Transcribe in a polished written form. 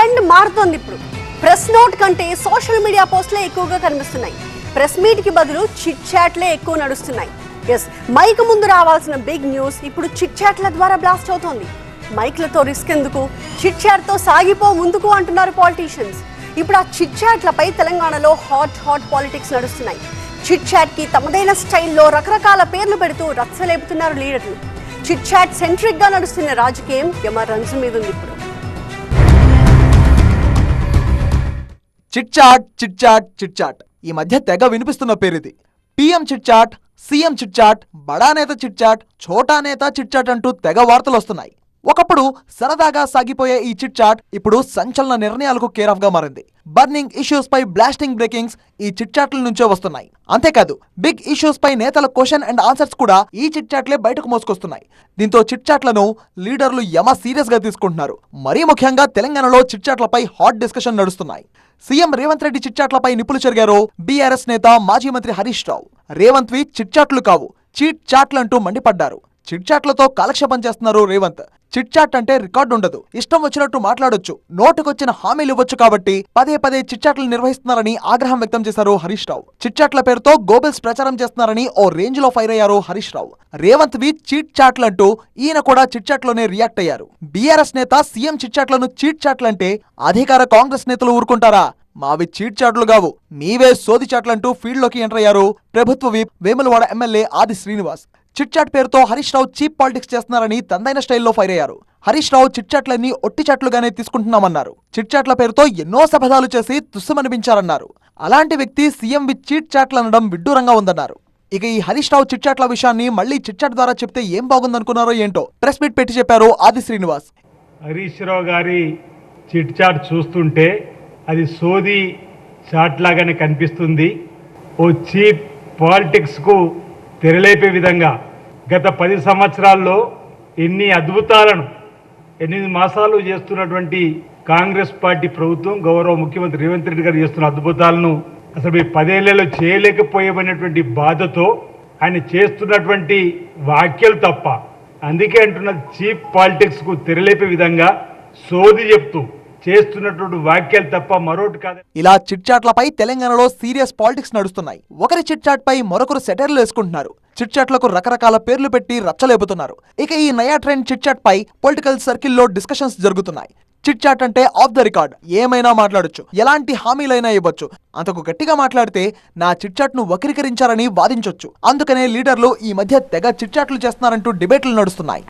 Trend మారుతోంది. ఇప్పుడు press note కంటే సోషల్ మీడియా పోస్టులే ఎక్కువగా కనిపిస్తున్నాయి. ప్రెస్ మీట్ కి బదులు చిట్ చాట్లే ఎక్కువ నడుస్తున్నాయి. మైక్ ముందు రావాల్సిన బిగ్ న్యూస్ ఇప్పుడు చిట్ చాట్ల ద్వారా బ్లాస్ట్ అవుతోంది. మైక్లతో రిస్క్ ఎందుకు, చిట్ చాట్ తో సాగిపో ముందుకు అంటున్నారు పాలిటీషియన్స్. ఇప్పుడు ఆ చిట్ చాట్లపై తెలంగాణలో హాట్ పాలిటిక్స్ నడుస్తున్నాయి. చిట్ చాట్ కి తమదైన స్టైల్లో రకరకాల పేర్లు పెడుతూ రచ్చలేపుతున్నారు లీడర్లు. చిట్ చాట్ సెంట్రిక్ గా నడుస్తున్న రాజకీయం యమ రంజు మీద ఉంది. ఇప్పుడు chit chat chit chat chit chat ఈ మధ్య తెగ వినిపిస్తున్న పేరిది. PM chit chat, CM chit chat, బడా నేత చిట్ చాట్, ఛోటా నేత చిట్ చాట్ అంటూ తెగ వార్తలు వస్తున్నాయి. ఒకప్పుడు సరదాగా సాగిపోయే ఈ చిట్ చాట్ ఇప్పుడు సంచలన నిర్ణయాలకు కేర్ ఆఫ్ గా మారింది. బర్నింగ్ ఇష్యూస్ పై బ్లాస్టింగ్ బ్రేకింగ్స్ ఈ చిట్ చాట్ల నుంచే వస్తున్నాయి. అంతేకాదు బిగ్ ఇష్యూస్ పై నేతల క్వశ్చన్ అండ్ ఆన్సర్స్ కూడా ఈ చిట్ చాట్లే బయటకు మోసుకొస్తున్నాయి. దీంతో చిట్ చాట్లను లీడర్లు యమ సీరియస్ గా తీసుకుంటున్నారు. మరీ ముఖ్యంగా తెలంగాణలో చిట్ చాట్లపై హాట్ డిస్కషన్ నడుస్తున్నాయి. సీఎం రేవంత్ రెడ్డి చిట్ చాట్లపై నిప్పులు చెరిగారు బీఆర్ఎస్ నేత మాజీ మంత్రి హరీష్ రావు. రేవంత్ వి చిట్ చాట్లు కావు, చీట్ చాట్లంటూ మండిపడ్డారు. చిట్ చాట్లతో కాలక్షేపం చేస్తున్నారు రేవంత్. చిట్ చాట్ అంటే రికార్డు ఉండదు, ఇష్టం వచ్చినట్టు మాట్లాడొచ్చు, నోటుకొచ్చిన హామీలు ఇవ్వచ్చు కాబట్టి పదే చిట్ చాట్లు నిర్వహిస్తున్నారని ఆగ్రహం వ్యక్తం చేశారు హరీష్ రావు. చిట్ చాట్ల పేరుతో గోబెల్స్ ప్రచారం చేస్తున్నారని ఓ రేంజ్ లో ఫైర్ అయ్యారు హరీష్ రావు. రేవంత్ వి చీట్ చాట్లంటూ ఈయన కూడా చిట్ చాట్లోనే రియాక్ట్ అయ్యారు. బీఆర్ఎస్ నేత సీఎం చిట్ చాట్లను చీట్ చాట్లంటే అధికార కాంగ్రెస్ నేతలు ఊరుకుంటారా? మావి చీట్ చాట్లు కావు, మీవే సోది చాట్లంటూ ఫీల్డ్ లోకి ఎంటర్ అయ్యారు ప్రభుత్వ విప్ వేములవాడ ఎమ్మెల్యే ఆది శ్రీనివాస్. చిట్ చాట్ పేరుతో హరీష్ రావు చీప్ పాలిటిక్స్ చేస్తున్నారని తనదైన స్టైల్లో ఫైర్ అయ్యారు. హరీష్ రావు చిట్ చాట్లన్నీ ఒట్టి చాట్లుగానే తీసుకుంటున్నామన్నారు. చిట్ చాట్ల పేరుతో ఎన్నో శపథాలు చేసి తుస్సుమనిపించారన్నారు. అలాంటి వ్యక్తి సీఎం విత్ చీట్ చాట్లు అనడం విడ్డూరంగా ఉందన్నారు. ఇక ఈ హరీష్ రావు చిట్ చాట్ల విషయాన్ని మళ్లీ చిట్ చాట్ ద్వారా చెప్తే ఏం బాగుందనుకున్నారో ఏంటో ప్రెస్ మీట్ పెట్టి చెప్పారు ఆది శ్రీనివాస్. హరీష్ రావు గారి చిట్ చాట్ చూస్తుంటే అది సోది చాట్ లాగానే కనిపిస్తుంది. ఓ చీప్ పాలిటిక్స్ కు తెరలేపే విధంగా గత 10 సంవత్సరాల్లో ఎన్ని అద్భుతాలను 8 మాసాలు చేస్తున్నటువంటి కాంగ్రెస్ పార్టీ ప్రభుత్వం, గౌరవ ముఖ్యమంత్రి రేవంత్ రెడ్డి గారు చేస్తున్న అద్భుతాలను అసలు మీ 10 ఏళ్లలో చేయలేకపోయేమైనటువంటి బాధతో ఆయన చేస్తున్నటువంటి వ్యాఖ్యలు తప్ప, అందుకే అంటున్న చీప్ పాలిటిక్స్ కు తెరలేపే విధంగా సోది చెప్తూ చేస్తున్నటువంటి వ్యాఖ్యలు తప్ప మరొకటి కాదు. ఇలా చిట్ చాట్లపై తెలంగాణలో సీరియస్ పాలిటిక్స్ నడుస్తున్నాయి. ఒకరి చిట్ చాట్ పై మరొకరు సెటైర్లు వేసుకుంటున్నారు. చిట్ చాట్లకు రకరకాల పేర్లు పెట్టి రచ్చలేపుతున్నారు. ఇక ఈ నయా ట్రెండ్ చిట్ చాట్ పై పొలిటికల్ సర్కిల్లో డిస్కషన్స్ జరుగుతున్నాయి. చిట్ చాట్ అంటే ఆఫ్ ద రికార్డ్, ఏమైనా మాట్లాడొచ్చు, ఎలాంటి హామీలైనా ఇవ్వచ్చు, అంతకు గట్టిగా మాట్లాడితే నా చిట్ చాట్ ను వక్రీకరించారని వాదించొచ్చు. అందుకనే లీడర్లు ఈ మధ్య తెగ చిట్ చాట్లు చేస్తున్నారంటూ డిబేట్లు నడుస్తున్నాయి.